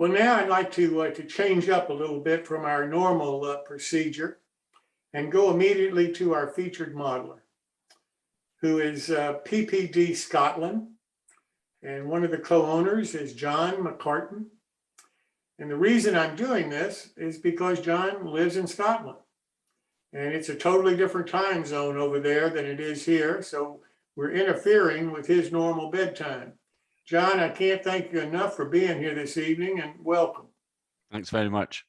Well, now I'd like to change up a little bit from our normal procedure and go immediately to our featured modeler, who is PPD Scotland. And one of the co-owners is John McCartan. And the reason I'm doing this is because John lives in Scotland. And it's a totally different time zone over there than it is here. So we're interfering with his normal bedtime. John, I can't thank you enough for being here this evening, and welcome. Thanks very much.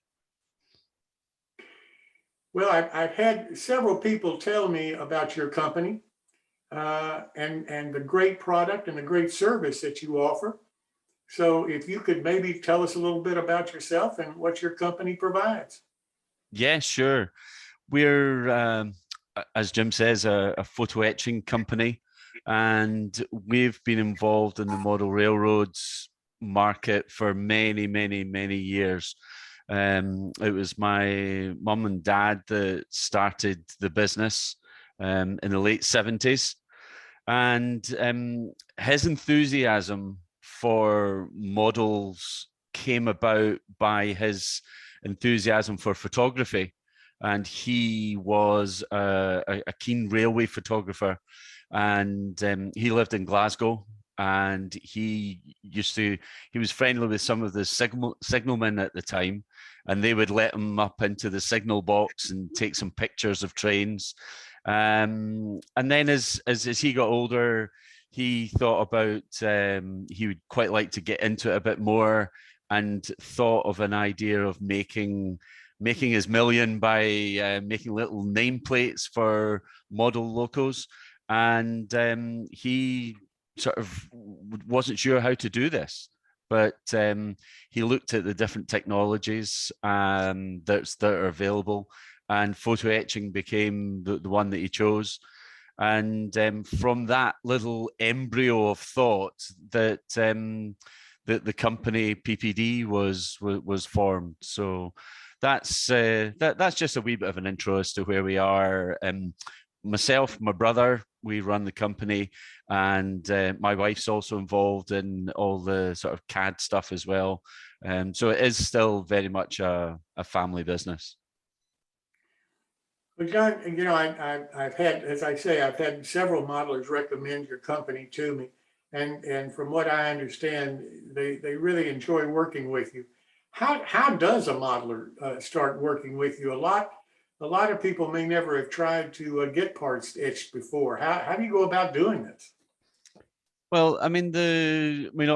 Well, I've had several people tell me about your company and the great product and the great service that you offer. So if you could maybe tell us a little bit about yourself and what your company provides. Yeah, sure. We're, as Jim says, a photo etching company, and we've been involved in the model railroads market for many, many, many years. It was my mum and dad that started the business in the late 70s. And his enthusiasm for models came about by his enthusiasm for photography. And he was a keen railway photographer, and he lived in Glasgow. And he was friendly with some of the signalmen at the time, and they would let him up into the signal box and take some pictures of trains. And then as he got older, he thought about he would quite like to get into it a bit more, and thought of an idea of making his million by making little nameplates for model locos. And he sort of wasn't sure how to do this, but he looked at the different technologies that are available, and photo etching became the one that he chose. And from that little embryo of thought, that the company PPD was formed. So that's just a wee bit of an intro as to where we are. Myself, my brother, we run the company, and my wife's also involved in all the sort of CAD stuff as well. So it is still very much a family business. Well, John, you know, I've had, as I say, I've had several modelers recommend your company to me. And from what I understand, they really enjoy working with you. How does a modeler start working with you? A lot of people may never have tried to get parts etched before. How do you go about doing this? Well, I mean,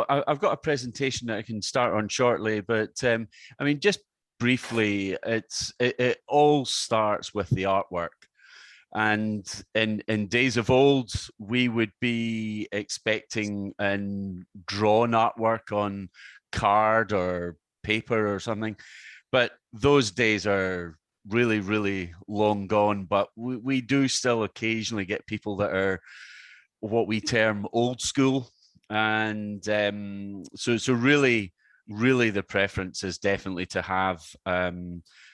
I've got a presentation that I can start on shortly, but I mean, just briefly, it all starts with the artwork. And in days of old, we would be expecting drawn artwork on card or paper or something, but those days are really, really long gone. But we do still occasionally get people that are what we term old school, and so really the preference is definitely to have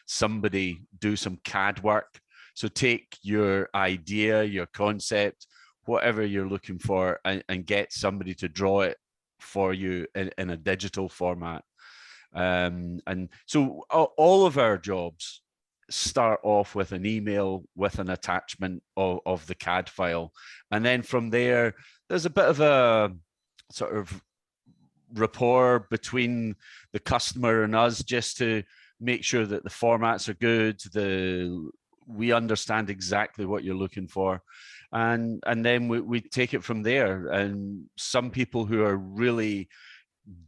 somebody do some CAD work. So take your idea, your concept, whatever you're looking for, and get somebody to draw it for you in a digital format. And so all of our jobs start off with an email with an attachment of the CAD file. And then from there, there's a bit of a sort of rapport between the customer and us, just to make sure that the formats are good, we understand exactly what you're looking for. And then we take it from there. And some people who are really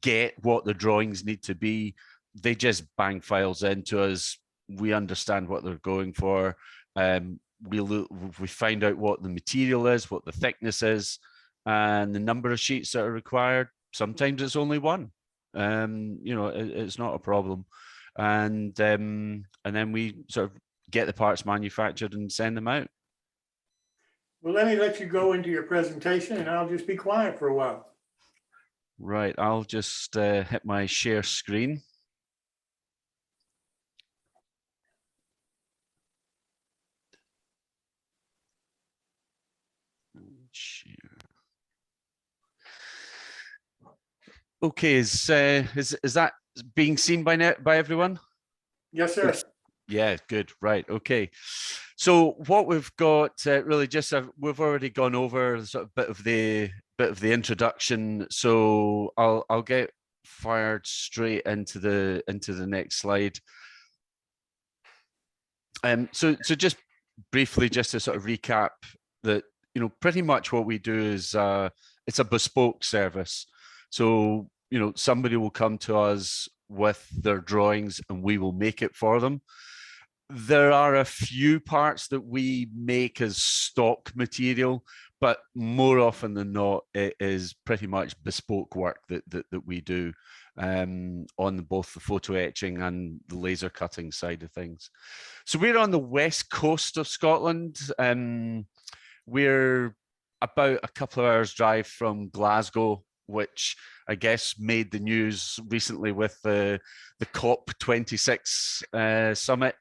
get what the drawings need to be, they just bang files into us. We understand what they're going for. We find out what the material is, what the thickness is, and the number of sheets that are required. Sometimes it's only one. You know, it's not a problem. And then we sort of get the parts manufactured and send them out. Well, let me let you go into your presentation, and I'll just be quiet for a while. Right, I'll just hit my share screen. Share. Okay, is that being seen by everyone? Yes, sir. Yeah, good. Right. Okay. So what we've got really just we've already gone over sort of bit of the introduction. So I'll get fired straight into the next slide. So just briefly, just to sort of recap that, pretty much what we do is it's a bespoke service. So, somebody will come to us with their drawings and we will make it for them. There are a few parts that we make as stock material, but more often than not, it is pretty much bespoke work that we do on both the photo etching and the laser cutting side of things. So we're on the west coast of Scotland. We're about a couple of hours drive from Glasgow, which I guess made the news recently with the COP26 summit.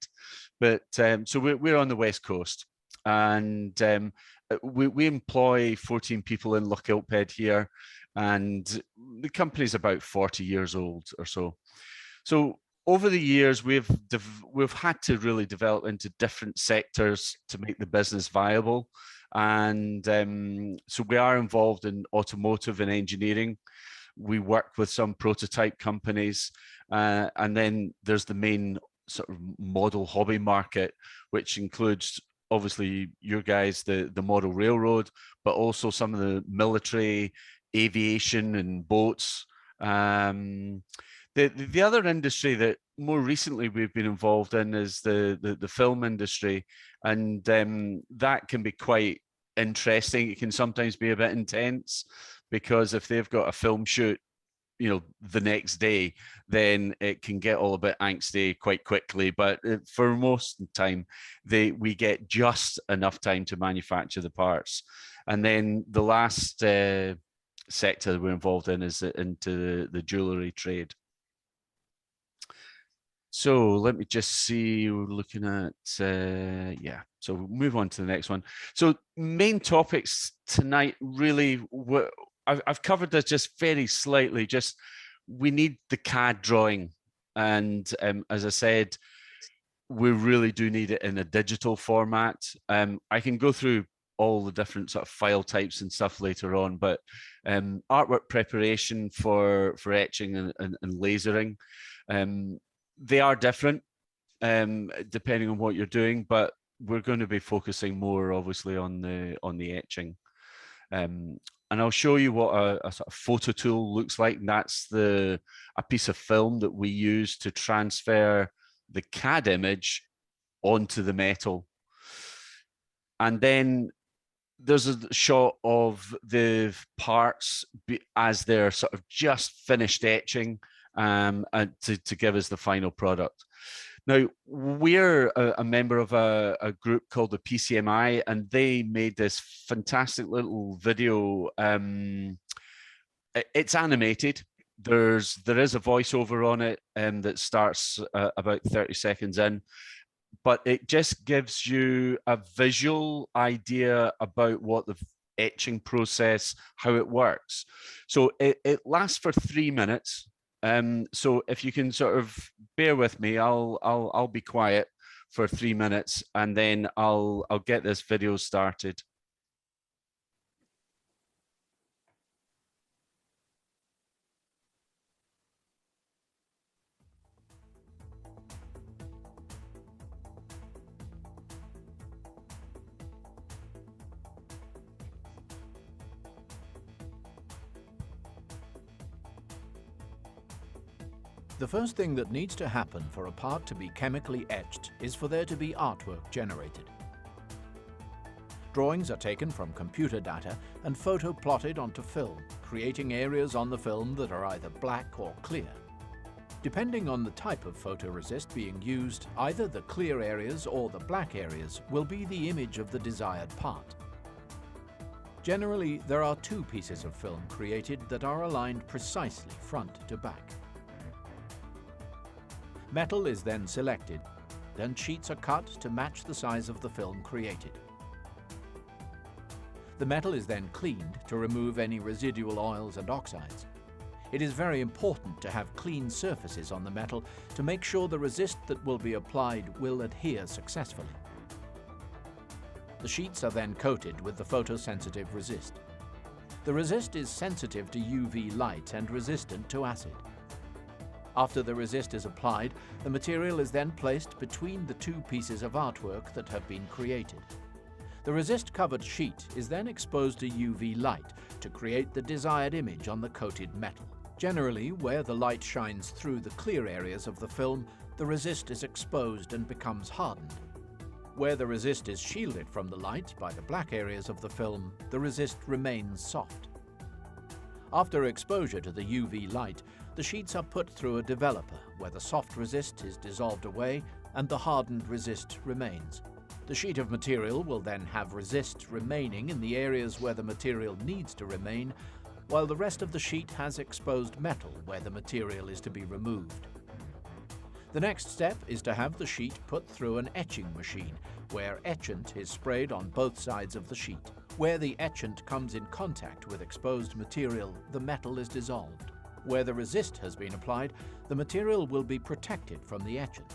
But so we're on the west coast, and we employ 14 people in Lochilphead here, and the company's about 40 years old or so. So over the years, we've had to really develop into different sectors to make the business viable. And so we are involved in automotive and engineering. We work with some prototype companies, and then there's the main sort of model hobby market, which includes obviously your guys, the model railroad, but also some of the military, aviation, and boats. The other industry that more recently we've been involved in is the film industry, and that can be quite interesting. It can sometimes be a bit intense because if they've got a film shoot, the next day, then it can get all a bit angsty quite quickly. But for most of the time, we get just enough time to manufacture the parts. And then the last sector that we're involved in is into the jewelry trade. So let me just see, we're looking at, yeah, so we'll move on to the next one. So main topics tonight, really, I've covered this just very slightly, just we need the CAD drawing. And as I said, we really do need it in a digital format. I can go through all the different sort of file types and stuff later on, but artwork preparation for etching and lasering, they are different depending on what you're doing, but we're going to be focusing more obviously on the etching. And I'll show you what a sort of photo tool looks like. And that's a piece of film that we use to transfer the CAD image onto the metal. And then there's a shot of the parts as they're sort of just finished etching, and to give us the final product. Now, we're a member of a group called the PCMI, and they made this fantastic little video. It's animated. There is a voiceover on it that starts about 30 seconds in, but it just gives you a visual idea about what the etching process, how it works. So it lasts for 3 minutes. So if you can sort of bear with me, I'll be quiet for 3 minutes, and then I'll get this video started. The first thing that needs to happen for a part to be chemically etched is for there to be artwork generated. Drawings are taken from computer data and photo plotted onto film, creating areas on the film that are either black or clear. Depending on the type of photoresist being used, either the clear areas or the black areas will be the image of the desired part. Generally, there are 2 pieces of film created that are aligned precisely front to back. Metal is then selected, then sheets are cut to match the size of the film created. The metal is then cleaned to remove any residual oils and oxides. It is very important to have clean surfaces on the metal to make sure the resist that will be applied will adhere successfully. The sheets are then coated with the photosensitive resist. The resist is sensitive to UV light and resistant to acid. After the resist is applied, the material is then placed between the two pieces of artwork that have been created. The resist-covered sheet is then exposed to UV light to create the desired image on the coated metal. Generally, where the light shines through the clear areas of the film, the resist is exposed and becomes hardened. Where the resist is shielded from the light by the black areas of the film, the resist remains soft. After exposure to the UV light, the sheets are put through a developer where the soft resist is dissolved away and the hardened resist remains. The sheet of material will then have resist remaining in the areas where the material needs to remain, while the rest of the sheet has exposed metal where the material is to be removed. The next step is to have the sheet put through an etching machine, where etchant is sprayed on both sides of the sheet. Where the etchant comes in contact with exposed material, the metal is dissolved. Where the resist has been applied, the material will be protected from the etchant.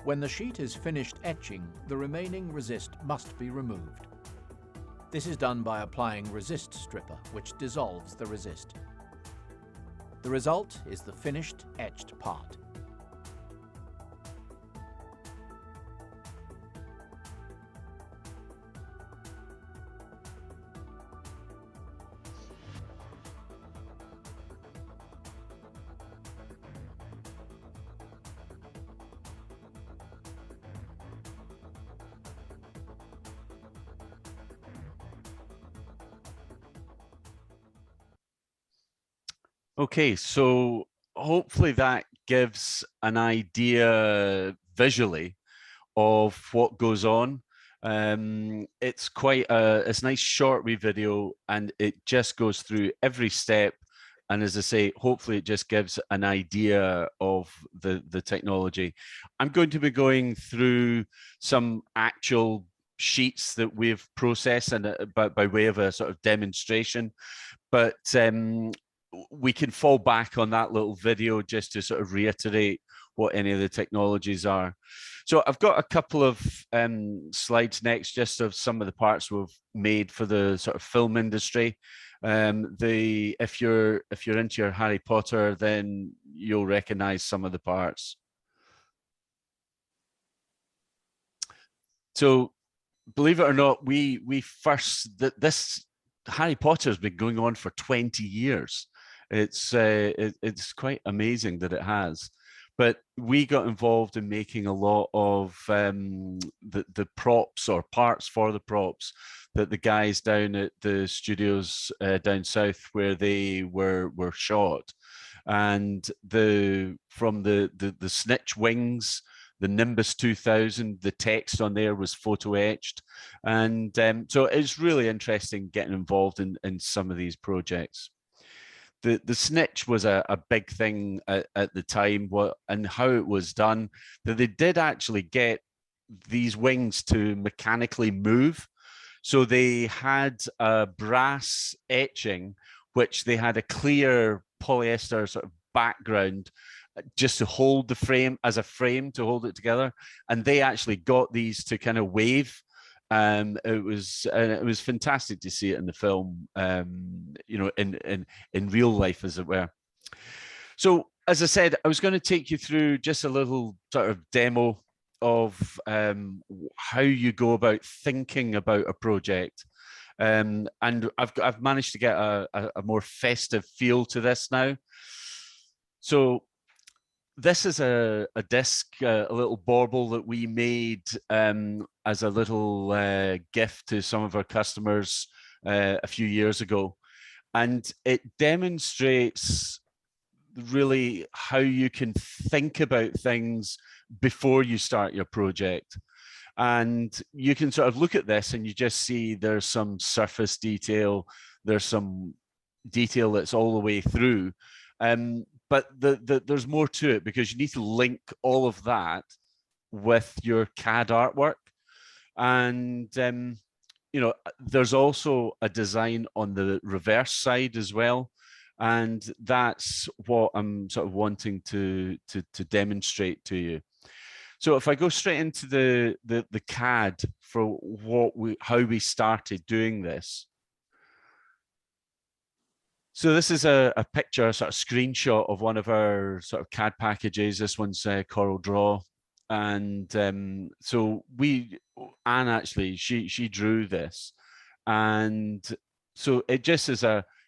When the sheet is finished etching, the remaining resist must be removed. This is done by applying resist stripper, which dissolves the resist. The result is the finished etched part. Okay, so hopefully that gives an idea visually of what goes on. It's it's a nice short wee video, and it just goes through every step. And as I say, hopefully it just gives an idea of the technology. I'm going to be going through some actual sheets that we've processed and by way of a sort of demonstration, but we can fall back on that little video just to sort of reiterate what any of the technologies are. So I've got a couple of slides next, just of some of the parts we've made for the sort of film industry. If you're into your Harry Potter, then you'll recognize some of the parts. So believe it or not, this Harry Potter has been going on for 20 years. It's quite amazing that it has. But we got involved in making a lot of the props or parts for the props that the guys down at the studios down south where they were shot, and from the snitch wings, the Nimbus 2000, the text on there was photo etched, and so it's really interesting getting involved in some of these projects. The snitch was a big thing at the time, and how it was done, that they did actually get these wings to mechanically move. So they had a brass etching, which they had a clear polyester sort of background just to hold the frame as a frame to hold it together. And they actually got these to kind of wave. It was fantastic to see it in the film, you know, in real life, as it were. So, as I said, I was going to take you through just a little sort of demo of how you go about thinking about a project, and I've managed to get a more festive feel to this now. So this is a disc, a little bauble that we made as a little gift to some of our customers a few years ago. And it demonstrates really how you can think about things before you start your project. And you can sort of look at this and you just see there's some surface detail, there's some detail that's all the way through. But there's more to it, because you need to link all of that with your CAD artwork. And, you know, there's also a design on the reverse side as well. And that's what I'm sort of wanting to demonstrate to you. So if I go straight into the CAD for how we started doing this. So this is a picture, a sort of screenshot of one of our sort of CAD packages. This one's Coral Draw. And so Anne actually, she drew this. And so it just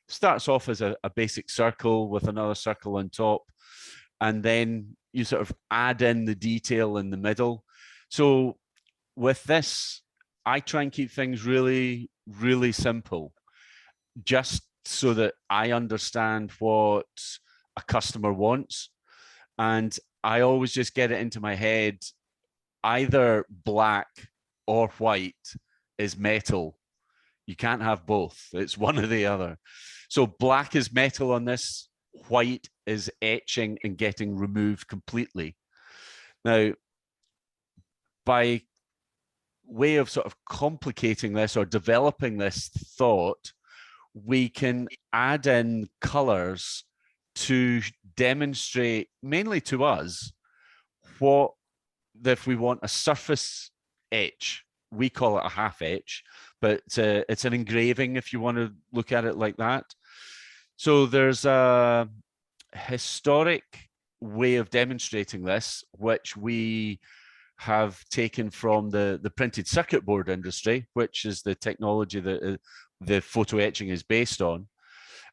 starts off as a basic circle with another circle on top. And then you sort of add in the detail in the middle. So with this, I try and keep things really, really simple, just so that I understand what a customer wants. And I always just get it into my head, either black or white is metal. You can't have both. It's one or the other. So black is metal on this, white is etching and getting removed completely. Now, by way of sort of complicating this or developing this thought, we can add in colors to demonstrate, mainly to us, what if we want a surface etch, we call it a half etch, but it's an engraving if you want to look at it like that. So there's a historic way of demonstrating this, which we have taken from the printed circuit board industry, which is the technology that the photo etching is based on.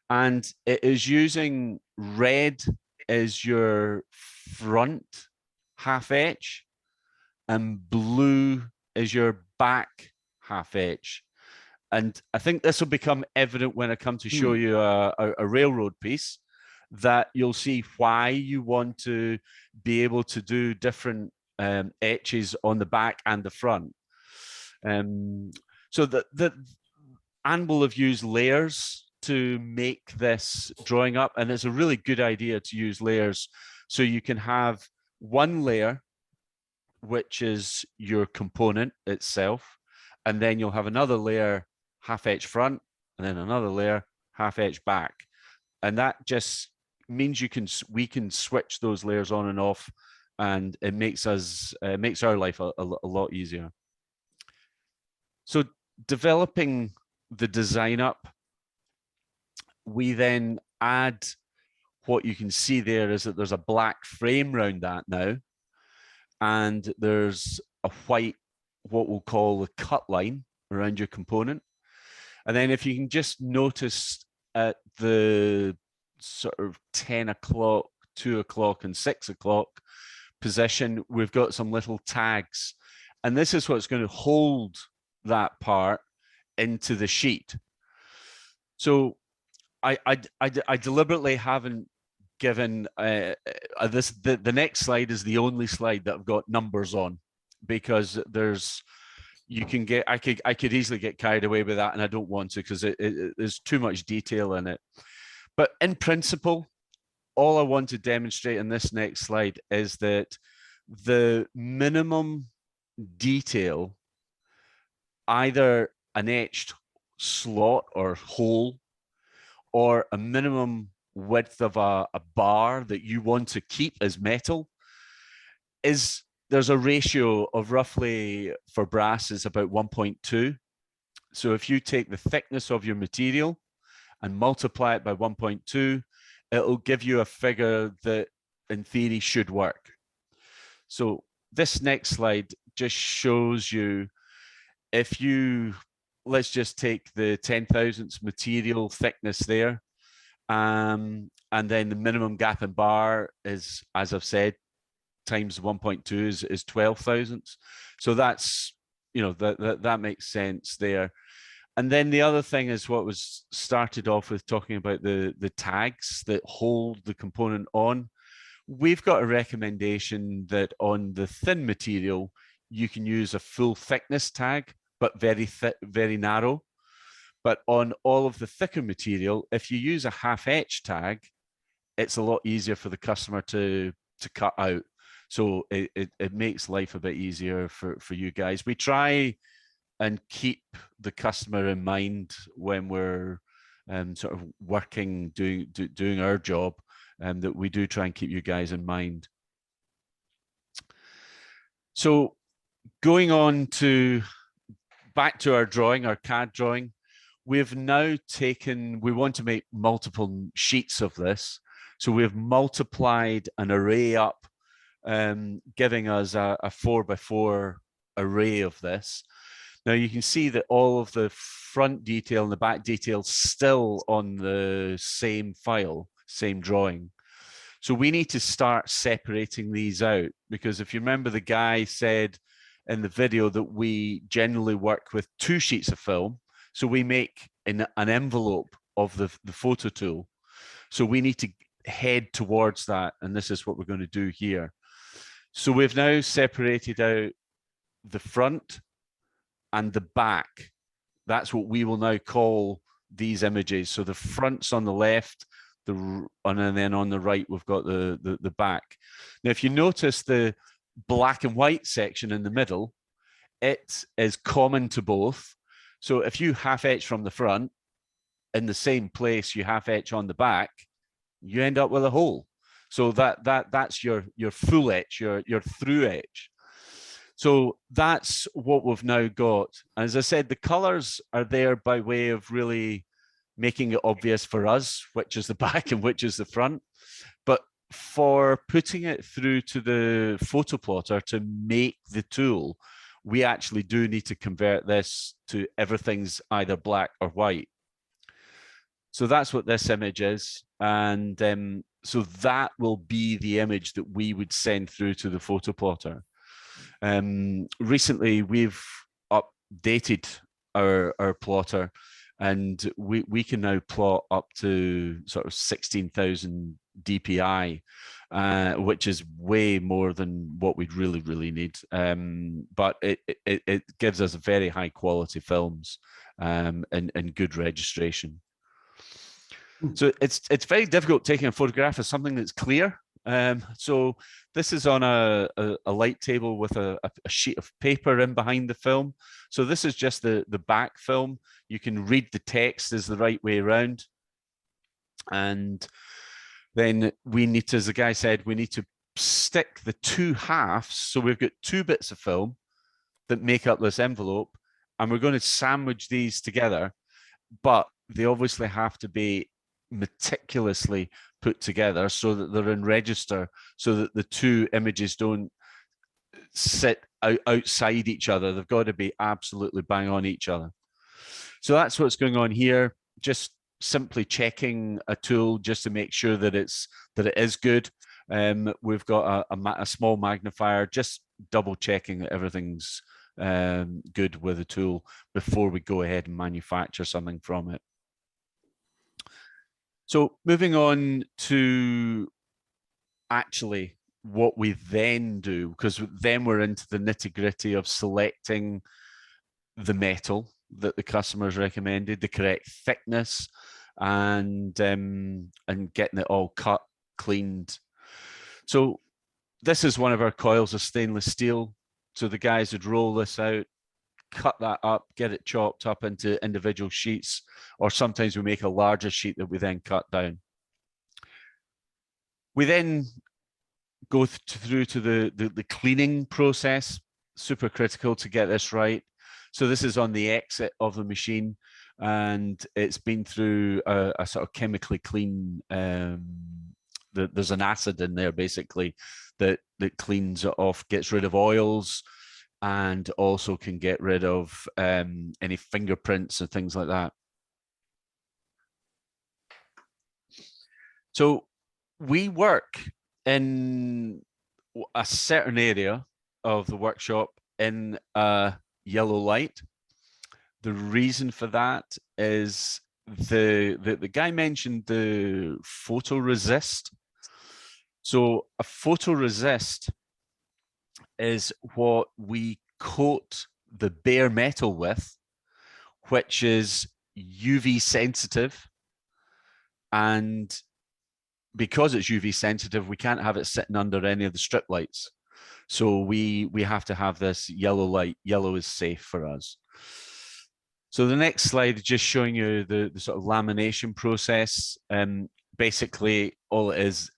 And it is using red as your front half etch and blue is your back half etch. And I think this will become evident when I come to show you a railroad piece, that you'll see why you want to be able to do different etches on the back and the front. So Anne will have used layers to make this drawing up, and it's a really good idea to use layers. So you can have one layer, which is your component itself, and then you'll have another layer half etch front, and then another layer half etch back. And that just means we can switch those layers on and off, and it makes our life a lot easier. So developing the design up, we then add, what you can see there is that there's a black frame around that now, and there's a white, what we'll call the cut line around your component. And then if you can just notice at the sort of 10 o'clock, 2 o'clock and 6 o'clock position, we've got some little tags. And this is what's going to hold that part into the sheet. So I deliberately haven't given this, the next slide is the only slide that I've got numbers on, because there's, you can get, I could easily get carried away with that, and I don't want to, because there's too much detail in it. But in principle, all I want to demonstrate in this next slide is that the minimum detail, either an etched slot or hole, or a minimum width of a bar that you want to keep as metal, is there's a ratio of roughly, for brass, is about 1.2. So if you take the thickness of your material and multiply it by 1.2, it'll give you a figure that in theory should work. So this next slide just shows you, if you, let's just take the 10 thousandths material thickness there, and then the minimum gap in bar is, as I've said, times 1.2 is 12 thousandths. So that's, you know, that makes sense there. And then the other thing is what was started off with, talking about the tags that hold the component on. We've got a recommendation that on the thin material, you can use a full thickness tag, but very narrow. But on all of the thicker material, if you use a half etch tag, it's a lot easier for the customer to cut out. So it makes life a bit easier for you guys. We try and keep the customer in mind when we're sort of working, doing our job, that we do try and keep you guys in mind. So going on to back to our drawing, our CAD drawing, we've now taken, we want to make multiple sheets of this. So we've multiplied an array up, giving us a 4x4 array of this. Now you can see that all of the front detail and the back detail still on the same file, same drawing. So we need to start separating these out, because if you remember, the guy said in the video that we generally work with 2 sheets of film. So we make an envelope of the photo tool. So we need to head towards that. And this is what we're going to do here. So we've now separated out the front and the back. That's what we will now call these images. So the front's on the left, and then on the right, we've got the back. Now, if you notice the black and white section in the middle, it is common to both. So if you half etch from the front, in the same place you half etch on the back, you end up with a hole. So that's your full etch, your through etch. So that's what we've now got. As I said, the colors are there by way of really making it obvious for us which is the back and which is the front. But for putting it through to the photo plotter to make the tool, we actually do need to convert this to everything's either black or white. So that's what this image is. And so that will be the image that we would send through to the photo plotter. Recently, we've updated our plotter, and we can now plot up to sort of 16,000 DPI, which is way more than what we'd really need. But it gives us very high quality films, and good registration. So it's very difficult taking a photograph of something that's clear. So this is on a light table with a sheet of paper in behind the film. So this is just the back film. You can read the text is the right way around. And then we need to, as the guy said, we need to stick the 2 halves. So we've got 2 bits of film that make up this envelope, and we're going to sandwich these together, but they obviously have to be meticulously put together so that they're in register, so that the 2 images don't sit outside each other. They've got to be absolutely bang on each other. So that's what's going on here. Just simply checking a tool just to make sure that it is good. We've got a small magnifier, just double checking that everything's good with the tool before we go ahead and manufacture something from it. So moving on to actually what we then do, because then we're into the nitty-gritty of selecting the metal that the customer's recommended, the correct thickness, and getting it all cut, cleaned. So this is one of our coils of stainless steel. So the guys would roll this out, cut that up, get it chopped up into individual sheets, or sometimes we make a larger sheet that we then cut down. We then go through to the cleaning process, super critical to get this right. So this is on the exit of the machine, and it's been through a sort of chemically clean, there's an acid in there basically that cleans it off, gets rid of oils, and also can get rid of any fingerprints and things like that. So we work in a certain area of the workshop in a yellow light. The reason for that is the guy mentioned the photoresist. So a photoresist is what we coat the bare metal with, which is UV sensitive. And because it's UV sensitive, we can't have it sitting under any of the strip lights. So we have to have this yellow light. Yellow is safe for us. So the next slide is just showing you the sort of lamination process. Basically, all it is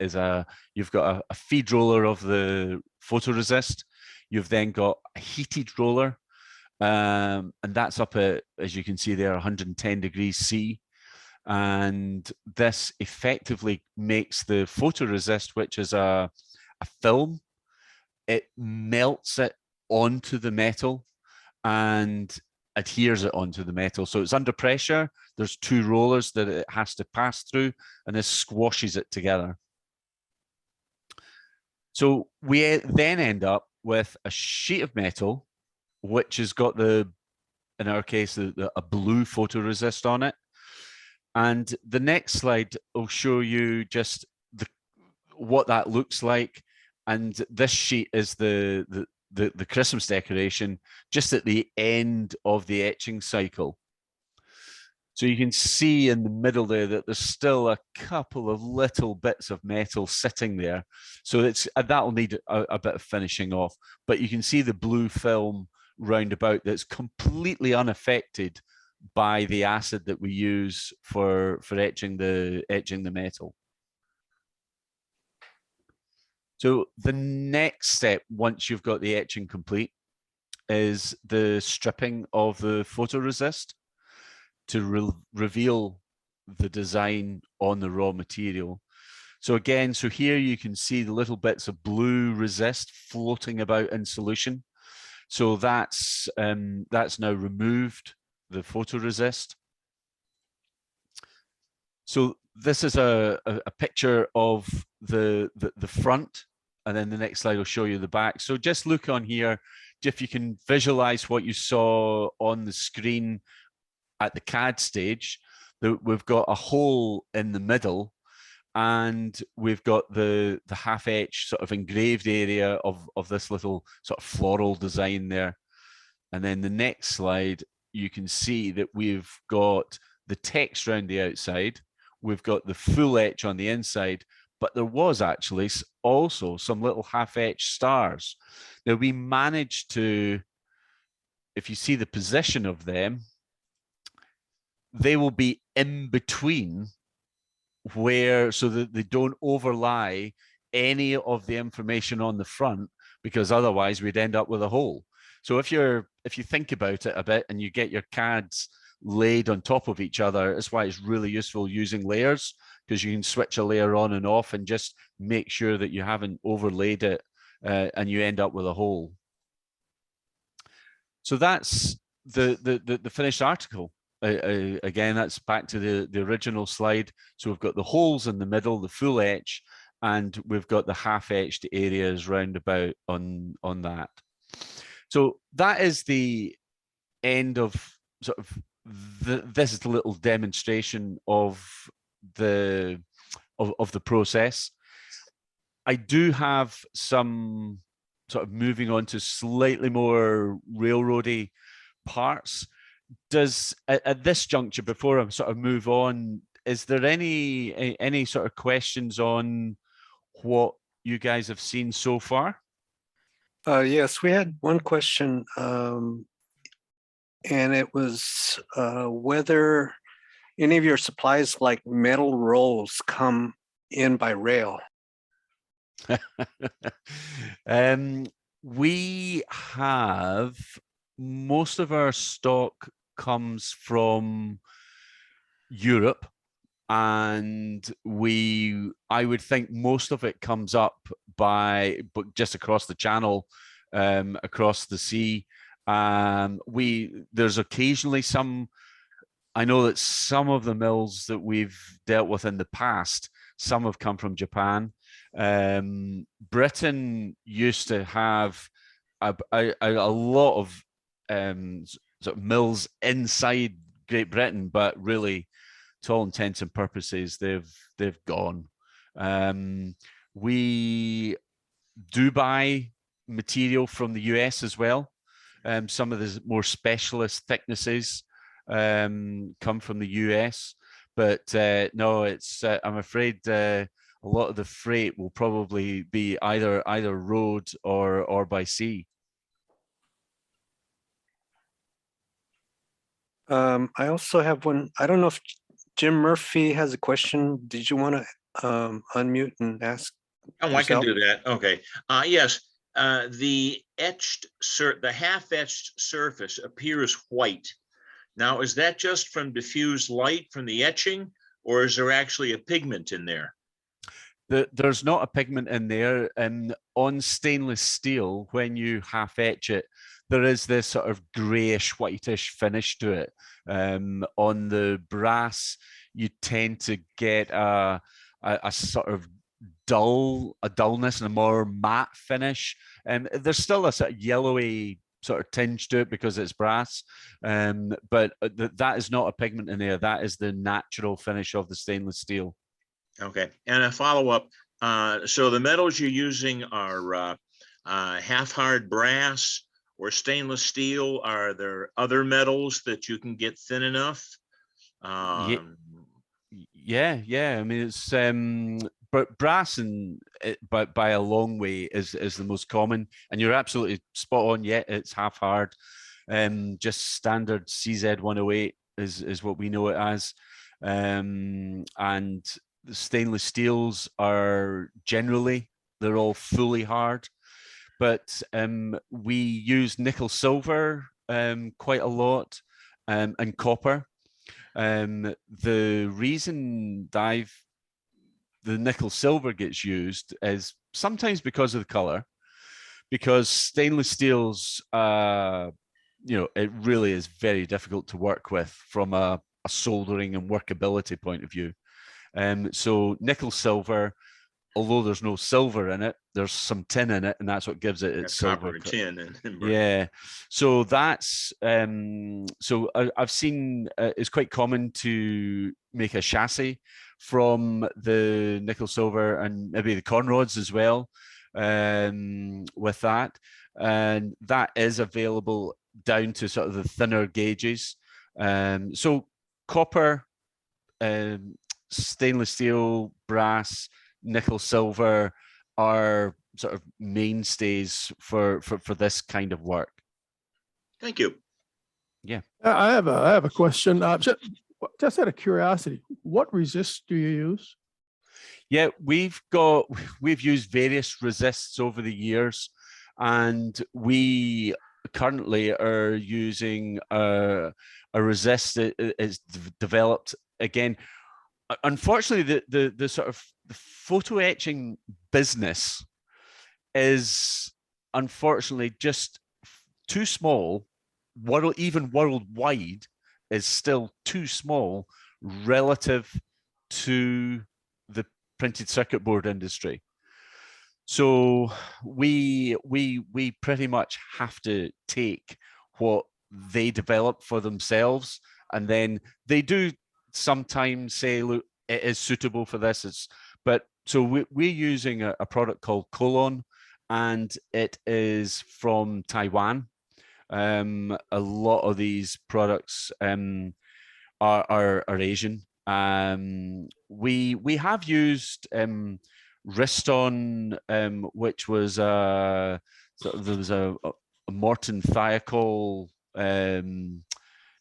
you've got a feed roller of the photoresist. You've then got a heated roller, and that's up at, as you can see there, 110 degrees C. And this effectively makes the photoresist, which is a film, it melts it onto the metal and adheres it onto the metal. So it's under pressure. There's two rollers that it has to pass through, and this squashes it together. So we then end up with a sheet of metal, which has got in our case, a blue photoresist on it. And the next slide will show you just what that looks like. And this sheet is the Christmas decoration just at the end of the etching cycle. So you can see in the middle there that there's still a couple of little bits of metal sitting there. So that'll need a bit of finishing off, but you can see the blue film roundabout that's completely unaffected by the acid that we use for etching the metal. So the next step, once you've got the etching complete, is the stripping of the photoresist to reveal the design on the raw material. So again, so here you can see the little bits of blue resist floating about in solution. So that's now removed, the photoresist. So this is a picture of the front, and then the next slide will show you the back. So just look on here, if you can visualize what you saw on the screen at the CAD stage, that we've got a hole in the middle, and we've got the half etched sort of engraved area of this little sort of floral design there. And then the next slide, you can see that we've got the text around the outside, we've got the full etch on the inside, but there was actually also some little half etched stars. Now we managed to, if you see the position of them, they will be in between so that they don't overlie any of the information on the front, because otherwise we'd end up with a hole. So if you think about it a bit and you get your CADs laid on top of each other, that's why it's really useful using layers, because you can switch a layer on and off and just make sure that you haven't overlaid it and you end up with a hole. So that's the finished article. Again, that's back to the original slide. So we've got the holes in the middle, the full etch, and we've got the half etched areas roundabout on that. So that is the end of sort of this is the little demonstration of the process. I do have some sort of moving on to slightly more railroady parts. Does at this juncture, before I sort of move on, is there any sort of questions on what you guys have seen so far? Yes, we had one question, and it was whether any of your supplies like metal rolls come in by rail. We have, most of our stock comes from Europe, and I would think most of it comes up but just across the channel, across the sea. There's occasionally I know that some of the mills that we've dealt with in the past, some have come from Japan. Britain used to have a lot of sort of mills inside Great Britain, but really, to all intents and purposes, they've gone. We do buy material from the US as well. Some of the more specialist thicknesses come from the US, but no, it's I'm afraid a lot of the freight will probably be either road or by sea. I also have one. I don't know if Jim Murphy has a question. Did you want to unmute and ask? Oh, I can yourself? do that. Okay. Yes. The half etched surface appears white. Now, is that just from diffused light from the etching, or is there actually a pigment in there? There's not a pigment in there. And on stainless steel, when you half etch it, there is this sort of grayish, whitish finish to it. On the brass, you tend to get a sort of dullness and a more matte finish. And there's still a sort of yellowy sort of tinge to it because it's brass. But that is not a pigment in there. That is the natural finish of the stainless steel. Okay, and a follow-up. So the metals you're using are half-hard brass or stainless steel. Are there other metals that you can get thin enough? Yeah. I mean, it's but brass and but by a long way is the most common. And you're absolutely spot on. Yeah, it's half hard. Just standard CZ108 is what we know it as. And the stainless steels are generally, they're all fully hard, but we use nickel silver quite a lot, and copper. The reason the nickel silver gets used is sometimes because of the color, because stainless steels, it really is very difficult to work with from a soldering and workability point of view. So nickel silver, although there's no silver in it, there's some tin in it, and that's what gives it its silver. Copper and tin. And yeah, so that's so I've seen it's quite common to make a chassis from the nickel silver and maybe the conrods as well, with that, and that is available down to sort of the thinner gauges. So copper, stainless steel, brass, nickel silver are sort of mainstays for this kind of work. Thank you. Yeah. I have a question. Just out of curiosity, what resist do you use? Yeah, we've used various resists over the years, and we currently are using a resist that is developed again. Unfortunately, the sort of the photo etching business is unfortunately just too small. Even worldwide is still too small relative to the printed circuit board industry. So we pretty much have to take what they develop for themselves, and then they do sometimes say, look, it is suitable for this. So we're using a product called Colon, and it is from Taiwan. A lot of these products are Asian. We have used Riston, which was there was a Morton Thiokol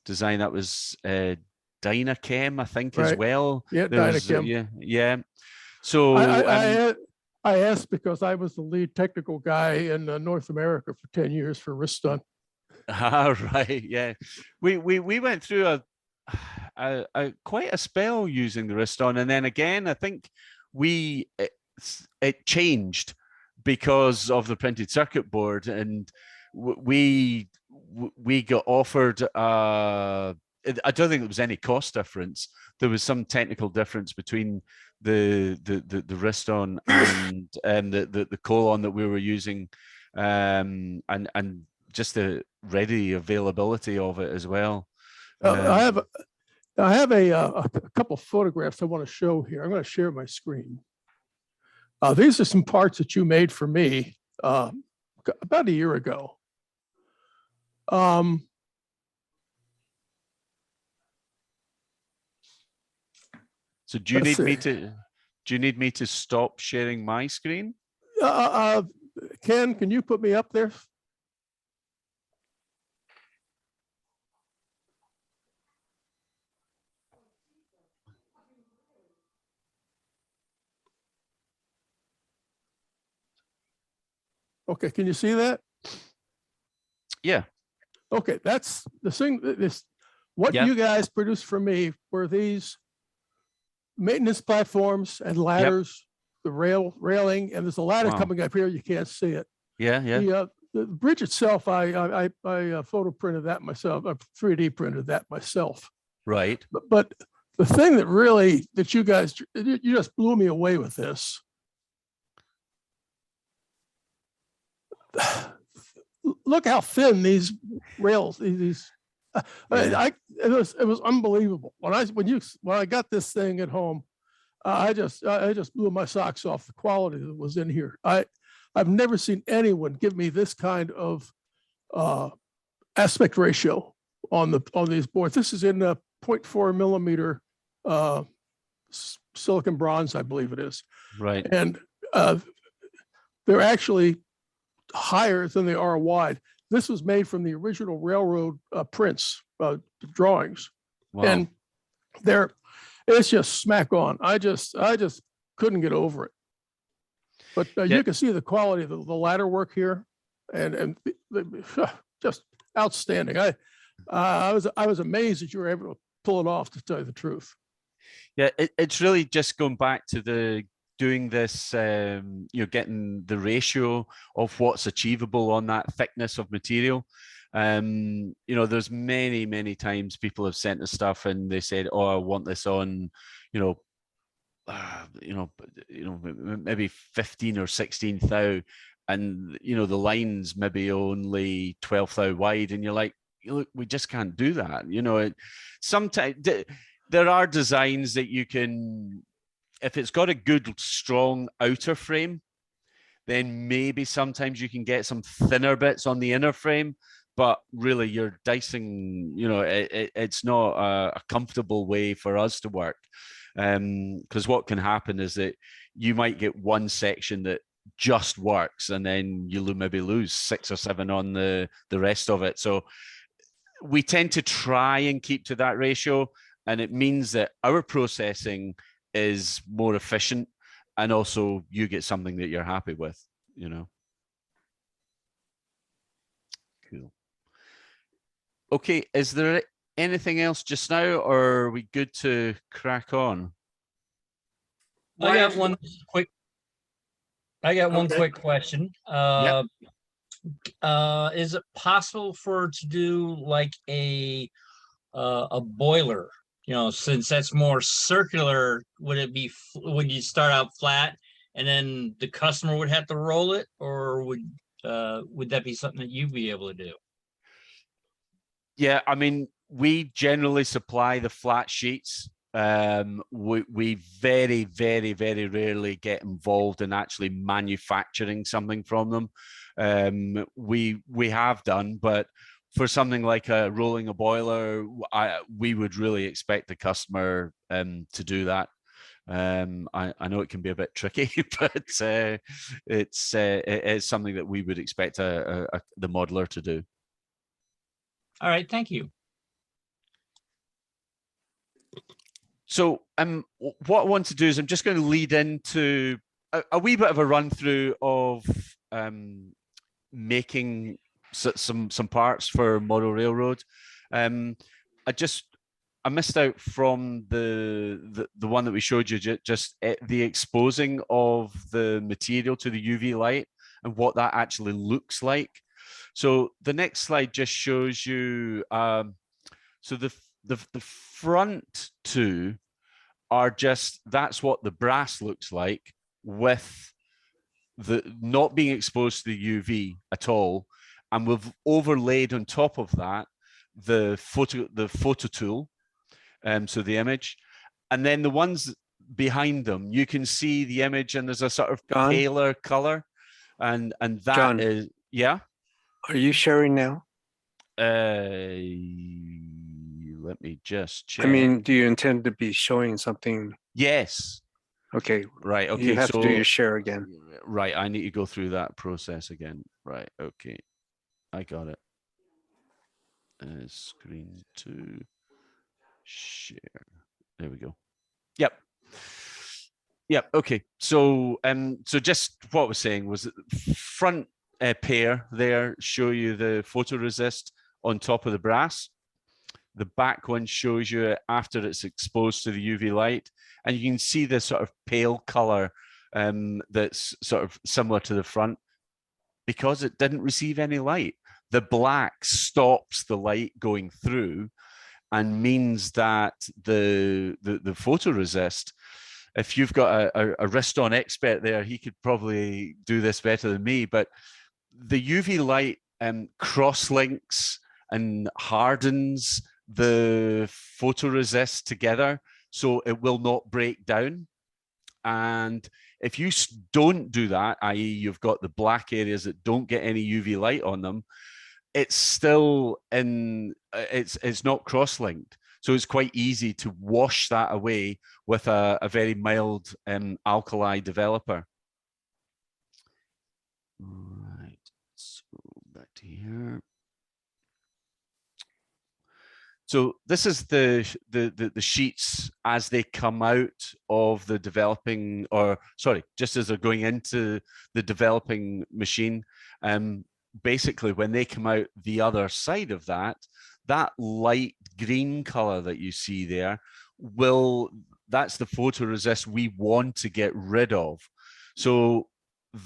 design that was Dynachem, I think, as well. Yeah, Dynachem. Yeah. So I asked because I was the lead technical guy in North America for 10 years for Riston. Right. Yeah. We went through a quite a spell using the Riston, and then again, I think it changed because of the printed circuit board, and we got offered. I don't think there was any cost difference. There was some technical difference between the Riston and the Colon that we were using, and just the ready availability of it as well. I have a couple of photographs I want to show here. I'm going to share my screen. These are some parts that you made for me about a year ago. So do you need me to stop sharing my screen? Ken, can you put me up there? Okay, can you see that? Yeah. Okay, that's the thing. What Yep. you guys produced for me were these maintenance platforms and ladders, the railing, and there's a ladder Wow. coming up here. You can't see it. Yeah. Yeah. The bridge itself, I photo printed that myself. I 3D printed that myself. Right. But the thing that you guys, you just blew me away with this. Look how thin these rails, these, Yeah. it was unbelievable. When I got this thing at home, I just blew my socks off the quality that was in here. I've never seen anyone give me this kind of aspect ratio on these boards. This is in a 0.4 millimeter silicon bronze, I believe it is. Right. And they're actually higher than they are wide. This was made from the original railroad prints, drawings, Wow. and it's just smack on. I just couldn't get over it. But Yeah. you can see the quality of the ladder work here, and just outstanding. I was amazed that you were able to pull it off, to tell you the truth. Yeah, it's really just going back to doing this, getting the ratio of what's achievable on that thickness of material. There's many times people have sent us stuff and they said, "Oh, I want this on, maybe 15 or 16 thou, and the lines maybe only 12 thou wide," and you're like, "Look, we just can't do that." Sometimes there are designs that you can, if it's got a good strong outer frame, then maybe sometimes you can get some thinner bits on the inner frame, but really you're dicing, it's not a comfortable way for us to work. Because what can happen is that you might get one section that just works, and then you maybe lose 6 or 7 on the rest of it. So we tend to try and keep to that ratio, and it means that our processing is more efficient, and also you get something that you're happy with. Cool. Okay, is there anything else just now, or are we good to crack on? I got one quick question. Yep. Is it possible to do like a boiler? Since that's more circular, would you start out flat and then the customer would have to roll it, or would that be something that you'd be able to do? Yeah, I mean, we generally supply the flat sheets. We very, very, very rarely get involved in actually manufacturing something from them. We have done, but for something like rolling a boiler, we would really expect the customer to do that. I know it can be a bit tricky, but it's something that we would expect the modeler to do. All right, thank you. So what I want to do is I'm just going to lead into a wee bit of a run through of making some parts for Model Railroad. I missed out from the one that we showed you, just the exposing of the material to the UV light and what that actually looks like. So the next slide just shows you, so the front two are that's what the brass looks like, with the not being exposed to the UV at all. And we've overlaid on top of that the photo tool, so the image, and then the ones behind them, you can see the image and there's a sort of paler color, and that John, is, yeah. Are you sharing now? Let me just check. I mean, do you intend to be showing something? Yes. Okay. Right. Okay. You have to do your share again. Right. I need to go through that process again. Right. Okay. I got it. Screen to share. There we go. Yep. Yep. Okay. So just what I was saying was that front pair there show you the photoresist on top of the brass. The back one shows you after it's exposed to the UV light, and you can see this sort of pale color that's sort of similar to the front because it didn't receive any light. The black stops the light going through and means that the photoresist, if you've got a wrist-on expert there, he could probably do this better than me, but the UV light cross-links and hardens the photoresist together so it will not break down. And if you don't do that, i.e. you've got the black areas that don't get any UV light on them, it's still it's not cross-linked. So it's quite easy to wash that away with a very mild alkali developer. All right, so back to here. So this is the sheets as they come out of the developing, or sorry, just as they're going into the developing machine. Basically, when they come out the other side of that, that light green color that you see there that's the photoresist we want to get rid of. So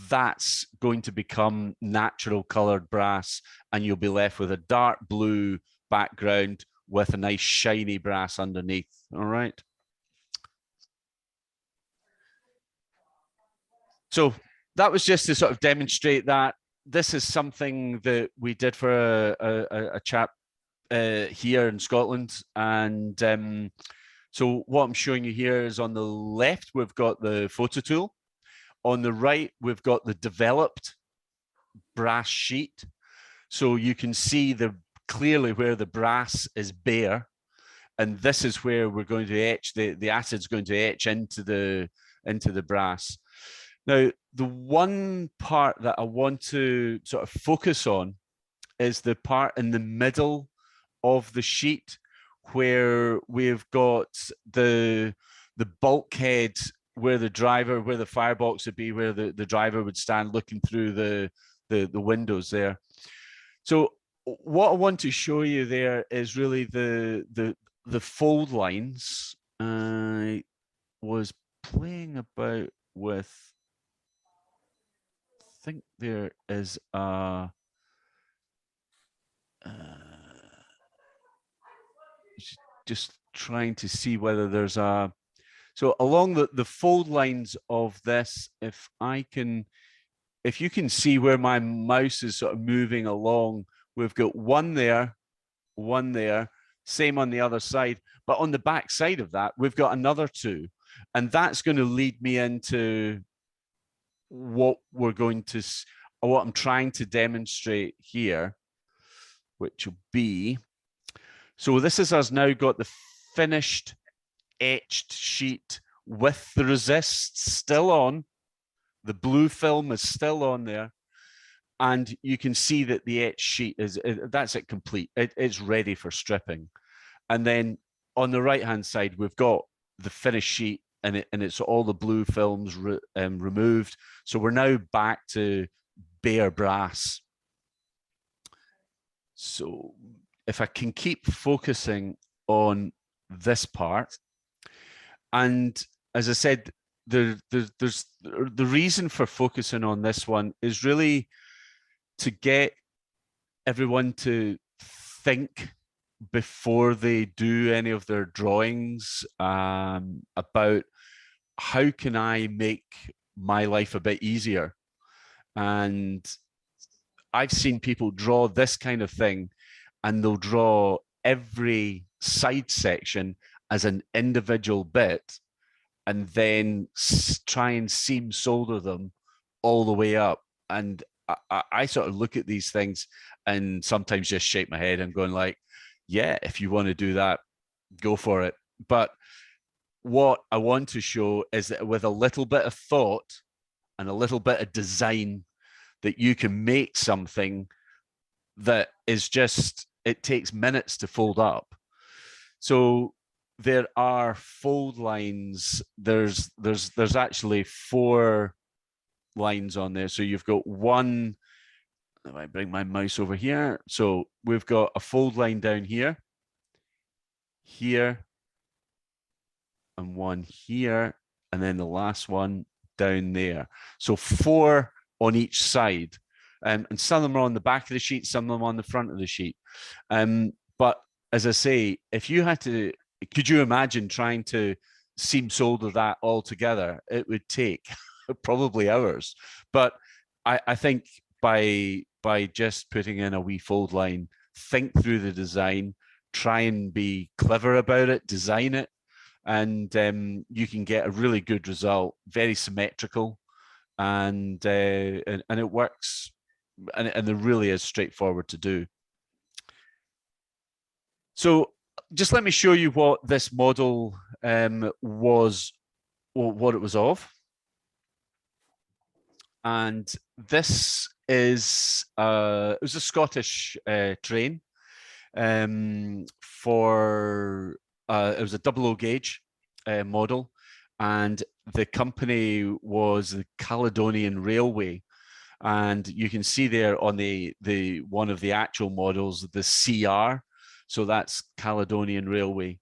that's going to become natural colored brass, and you'll be left with a dark blue background with a nice shiny brass underneath. All right. So that was just to sort of demonstrate that this is something that we did for a chap here in Scotland. And so what I'm showing you here is on the left, we've got the photo tool. On the right, we've got the developed brass sheet. So you can see clearly where the brass is bare. And this is where we're going to etch, the acid's going to etch into the brass. Now, the one part that I want to sort of focus on is the part in the middle of the sheet where we've got the bulkhead where the firebox would be, where the driver would stand looking through the windows there. So what I want to show you there is really the fold lines. I was playing about with, I think there is just trying to see whether there's so along the fold lines of this, if you can see where my mouse is sort of moving along, we've got one there, same on the other side, but on the back side of that, we've got another two. And that's going to lead me into what I'm trying to demonstrate here, which will be, so this is us now got the finished etched sheet with the resist still on. The blue film is still on there. And you can see that the etched sheet that's it complete. It's ready for stripping. And then on the right-hand side, we've got the finished sheet, and it's all the blue films removed. So we're now back to bare brass. So if I can keep focusing on this part, and as I said, there's the reason for focusing on this one is really to get everyone to think before they do any of their drawings about how can I make my life a bit easier. And I've seen people draw this kind of thing, and they'll draw every side section as an individual bit and then try and seam solder them all the way up. And I sort of look at these things and sometimes just shake my head and going like, yeah, if you want to do that, go for it. But what I want to show is that with a little bit of thought and a little bit of design, that you can make something that is just, it takes minutes to fold up. So there are fold lines. There's actually 4 lines on there. So you've got one if I bring my mouse over here, so we've got a fold line down here, here, and one here, and then the last one down there. So 4 on each side. And some of them are on the back of the sheet, some of them on the front of the sheet. But as I say, if you had to, could you imagine trying to seam solder that all together? It would take probably hours. But I think by just putting in a wee fold line, think through the design, try and be clever about it, design it, and you can get a really good result, very symmetrical, and it works, and it really is straightforward to do. So just let me show you what this model was, or what it was of. And this is it was a Scottish train for it was a 00 gauge model, and the company was the Caledonian Railway. And you can see there on the one of the actual models, the CR. So that's Caledonian Railway.